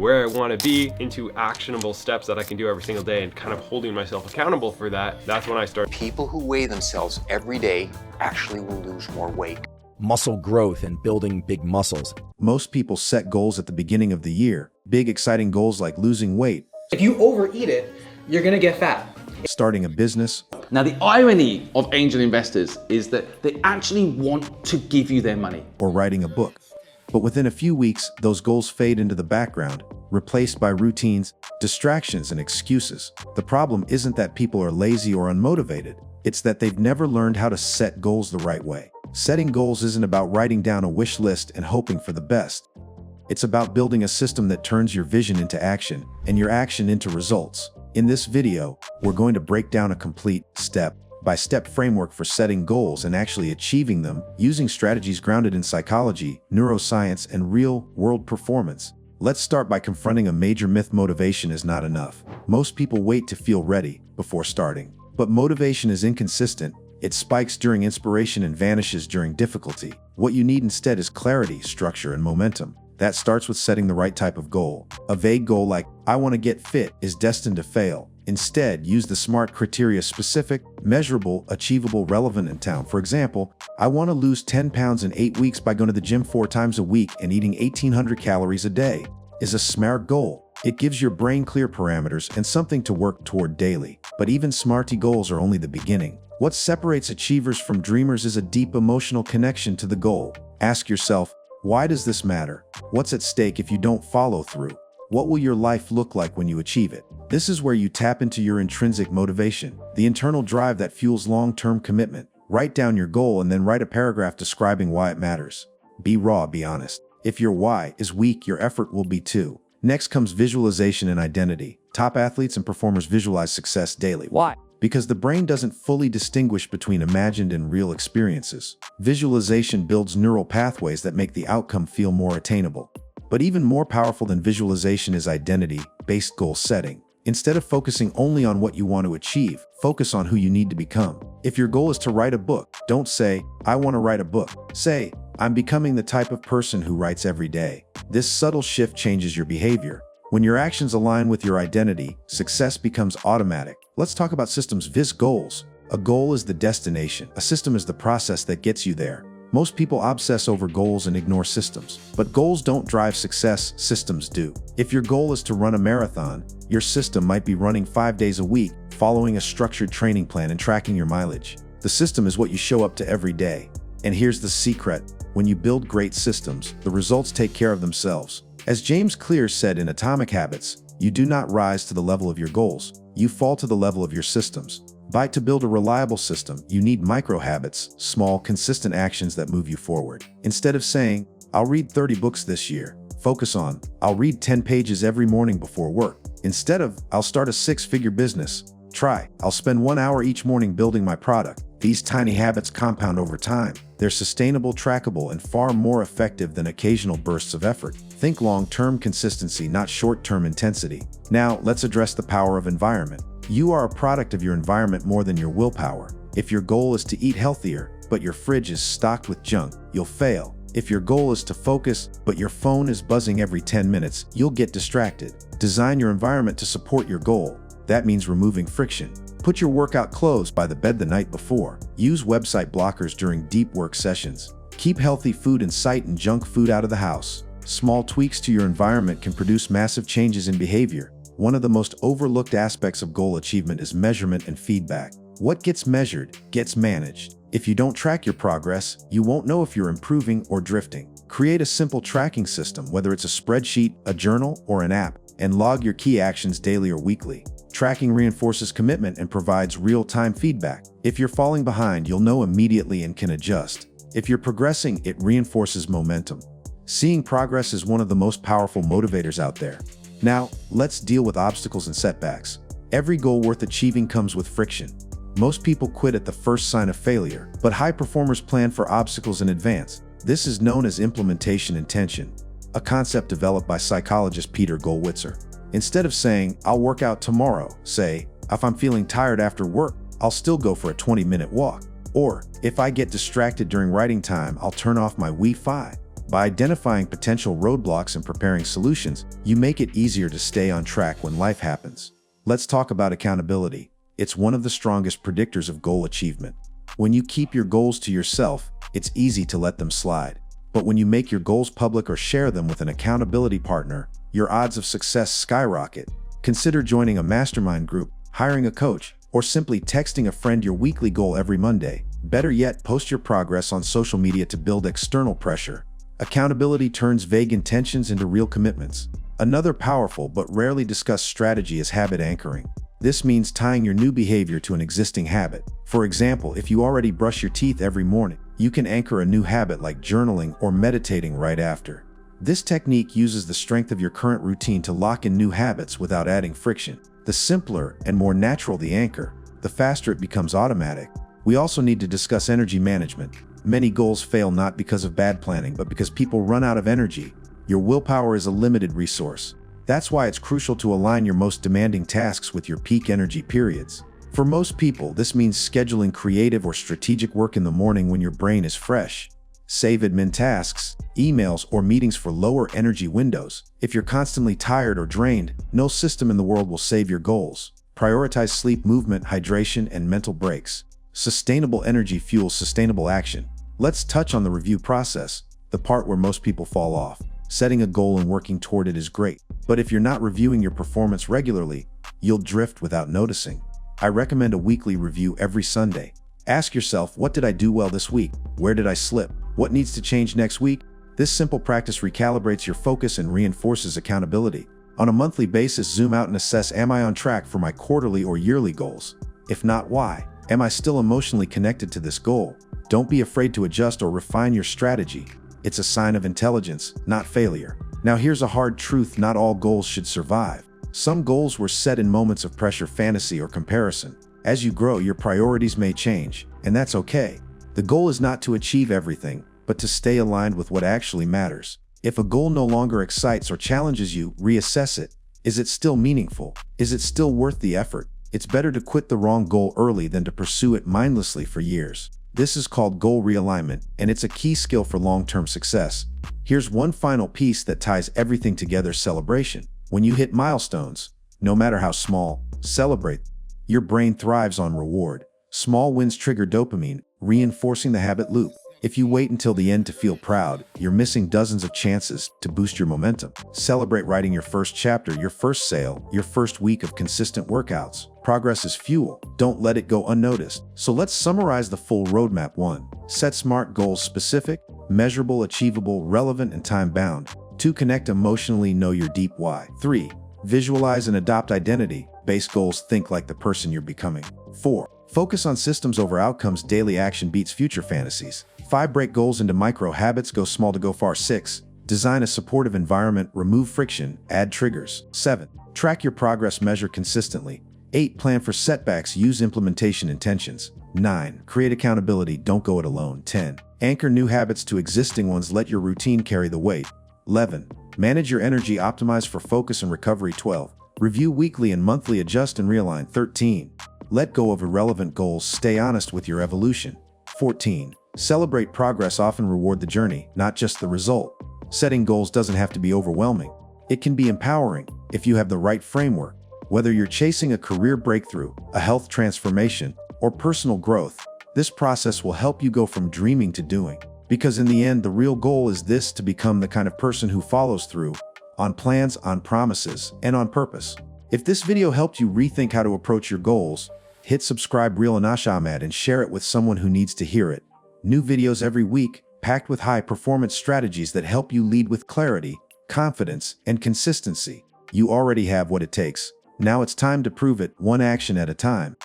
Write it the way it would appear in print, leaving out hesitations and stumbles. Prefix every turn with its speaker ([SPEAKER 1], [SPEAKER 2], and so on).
[SPEAKER 1] where I want to be into actionable steps that I can do every single day and kind of holding myself accountable for that, that's when I start.
[SPEAKER 2] People who weigh themselves every day actually will lose more weight.
[SPEAKER 3] Muscle growth and building big muscles.
[SPEAKER 4] Most people set goals at the beginning of the year. Big, exciting goals like losing weight.
[SPEAKER 5] If you overeat it, you're gonna get fat.
[SPEAKER 4] Starting a business.
[SPEAKER 6] Now, the irony of angel investors is that they actually want to give you their money.
[SPEAKER 4] Or writing a book. But within a few weeks, those goals fade into the background, replaced by routines, distractions, and excuses. The problem isn't that people are lazy or unmotivated. It's that they've never learned how to set goals the right way. Setting goals isn't about writing down a wish list and hoping for the best. It's about building a system that turns your vision into action and your action into results. In this video, we're going to break down a complete step-by-step framework for setting goals and actually achieving them using strategies grounded in psychology, neuroscience, and real-world performance. Let's start by confronting a major myth: motivation is not enough. Most people wait to feel ready before starting. But motivation is inconsistent. It spikes during inspiration and vanishes during difficulty. What you need instead is clarity, structure, and momentum. That starts with setting the right type of goal. A vague goal like, I want to get fit, is destined to fail. Instead, use the SMART criteria: specific, measurable, achievable, relevant, and time. For example, I want to lose 10 pounds in 8 weeks by going to the gym 4 times a week and eating 1,800 calories a day. Is a SMART goal. It gives your brain clear parameters and something to work toward daily. But even SMARty goals are only the beginning. What separates achievers from dreamers is a deep emotional connection to the goal. Ask yourself, why does this matter? What's at stake if you don't follow through? What will your life look like when you achieve it? This is where you tap into your intrinsic motivation, the internal drive that fuels long-term commitment. Write down your goal and then write a paragraph describing why it matters. Be raw, be honest. If your why is weak, your effort will be too. Next comes visualization and identity. Top athletes and performers visualize success daily.
[SPEAKER 3] Why?
[SPEAKER 4] Because the brain doesn't fully distinguish between imagined and real experiences. Visualization builds neural pathways that make the outcome feel more attainable. But even more powerful than visualization is identity-based goal setting. Instead of focusing only on what you want to achieve, focus on who you need to become. If your goal is to write a book, don't say, I want to write a book. Say, I'm becoming the type of person who writes every day. This subtle shift changes your behavior. When your actions align with your identity, success becomes automatic. Let's talk about systems. Goals. A goal is the destination. A system is the process that gets you there. Most people obsess over goals and ignore systems. But goals don't drive success, systems do. If your goal is to run a marathon, your system might be running 5 days a week, following a structured training plan and tracking your mileage. The system is what you show up to every day. And here's the secret. When you build great systems, the results take care of themselves. As James Clear said in Atomic Habits, you do not rise to the level of your goals, you fall to the level of your systems. To build a reliable system, you need micro-habits, small, consistent actions that move you forward. Instead of saying, I'll read 30 books this year, focus on, I'll read 10 pages every morning before work. Instead of, I'll start a 6-figure business, try, I'll spend 1 hour each morning building my product. These tiny habits compound over time. They're sustainable, trackable, and far more effective than occasional bursts of effort. Think long-term consistency, not short-term intensity. Now, let's address the power of environment. You are a product of your environment more than your willpower. If your goal is to eat healthier, but your fridge is stocked with junk, you'll fail. If your goal is to focus, but your phone is buzzing every 10 minutes, you'll get distracted. Design your environment to support your goal. That means removing friction. Put your workout clothes by the bed the night before. Use website blockers during deep work sessions. Keep healthy food in sight and junk food out of the house. Small tweaks to your environment can produce massive changes in behavior. One of the most overlooked aspects of goal achievement is measurement and feedback. What gets measured gets managed. If you don't track your progress, you won't know if you're improving or drifting. Create a simple tracking system, whether it's a spreadsheet, a journal, or an app, and log your key actions daily or weekly. Tracking reinforces commitment and provides real-time feedback. If you're falling behind, you'll know immediately and can adjust. If you're progressing, it reinforces momentum. Seeing progress is one of the most powerful motivators out there. Now, let's deal with obstacles and setbacks. Every goal worth achieving comes with friction. Most people quit at the first sign of failure, but high performers plan for obstacles in advance. This is known as implementation intention, a concept developed by psychologist Peter Gollwitzer. Instead of saying, I'll work out tomorrow, say, if I'm feeling tired after work, I'll still go for a 20-minute walk. Or, if I get distracted during writing time, I'll turn off my Wi-Fi. By identifying potential roadblocks and preparing solutions, you make it easier to stay on track when life happens. Let's talk about accountability. It's one of the strongest predictors of goal achievement. When you keep your goals to yourself, it's easy to let them slide. But when you make your goals public or share them with an accountability partner, your odds of success skyrocket. Consider joining a mastermind group, hiring a coach, or simply texting a friend your weekly goal every Monday. Better yet, post your progress on social media to build external pressure. Accountability turns vague intentions into real commitments. Another powerful but rarely discussed strategy is habit anchoring. This means tying your new behavior to an existing habit. For example, if you already brush your teeth every morning, you can anchor a new habit like journaling or meditating right after. This technique uses the strength of your current routine to lock in new habits without adding friction. The simpler and more natural the anchor, the faster it becomes automatic. We also need to discuss energy management. Many goals fail not because of bad planning, but because people run out of energy. Your willpower is a limited resource. That's why it's crucial to align your most demanding tasks with your peak energy periods. For most people, this means scheduling creative or strategic work in the morning when your brain is fresh. Save admin tasks, emails, or meetings for lower energy windows. If you're constantly tired or drained, no system in the world will save your goals. Prioritize sleep, movement, hydration, and mental breaks. Sustainable energy fuels sustainable action. Let's touch on the review process, the part where most people fall off. Setting a goal and working toward it is great, but if you're not reviewing your performance regularly, you'll drift without noticing. I recommend a weekly review every Sunday. Ask yourself, what did I do well this week? Where did I slip? What needs to change next week? This simple practice recalibrates your focus and reinforces accountability. On a monthly basis, zoom out and assess, am I on track for my quarterly or yearly goals? If not, why? Am I still emotionally connected to this goal? Don't be afraid to adjust or refine your strategy. It's a sign of intelligence, not failure. Now here's a hard truth, not all goals should survive. Some goals were set in moments of pressure, fantasy, or comparison. As you grow, your priorities may change, and that's okay. The goal is not to achieve everything, but to stay aligned with what actually matters. If a goal no longer excites or challenges you, reassess it. Is it still meaningful? Is it still worth the effort? It's better to quit the wrong goal early than to pursue it mindlessly for years. This is called goal realignment, and it's a key skill for long-term success. Here's one final piece that ties everything together: celebration. When you hit milestones, no matter how small, celebrate. Your brain thrives on reward. Small wins trigger dopamine, reinforcing the habit loop. If you wait until the end to feel proud, you're missing dozens of chances to boost your momentum. Celebrate writing your first chapter, your first sale, your first week of consistent workouts. Progress is fuel. Don't let it go unnoticed. So let's summarize the full roadmap. 1. Set SMART goals: specific, measurable, achievable, relevant, and time-bound. 2. Connect emotionally, know your deep why. 3. Visualize and adopt identity-based goals, think like the person you're becoming. 4. Focus on systems over outcomes, daily action beats future fantasies. 5. Break goals into micro habits, go small to go far. 6. Design a supportive environment, remove friction, add triggers. 7. Track your progress, measure consistently. 8. Plan for setbacks, use implementation intentions. 9. Create accountability, don't go it alone. 10. Anchor new habits to existing ones, let your routine carry the weight. 11. Manage your energy, optimize for focus and recovery. 12. Review weekly and monthly, adjust and realign. 13. Let go of irrelevant goals, stay honest with your evolution. 14. Celebrate progress, often reward the journey, not just the result. Setting goals doesn't have to be overwhelming. It can be empowering if you have the right framework. Whether you're chasing a career breakthrough, a health transformation, or personal growth, this process will help you go from dreaming to doing. Because in the end, the real goal is this: to become the kind of person who follows through on plans, on promises, and on purpose. If this video helped you rethink how to approach your goals, hit subscribe Real Anash Ahmed and share it with someone who needs to hear it. New videos every week, packed with high-performance strategies that help you lead with clarity, confidence, and consistency. You already have what it takes. Now it's time to prove it, one action at a time.